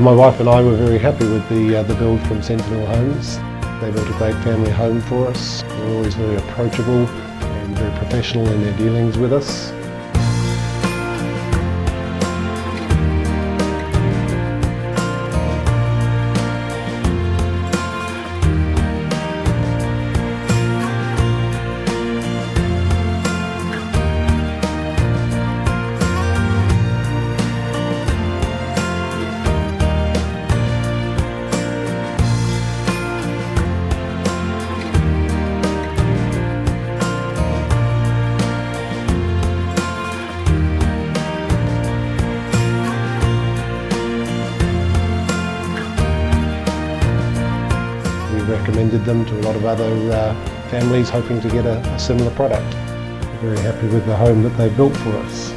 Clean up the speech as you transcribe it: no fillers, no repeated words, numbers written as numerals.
My wife and I were very happy with the build from Sentinel Homes. They built a great family home for us. They're always very approachable and very professional in their dealings with us. Recommended them to a lot of other families hoping to get a similar product. We're very happy with the home that they built for us.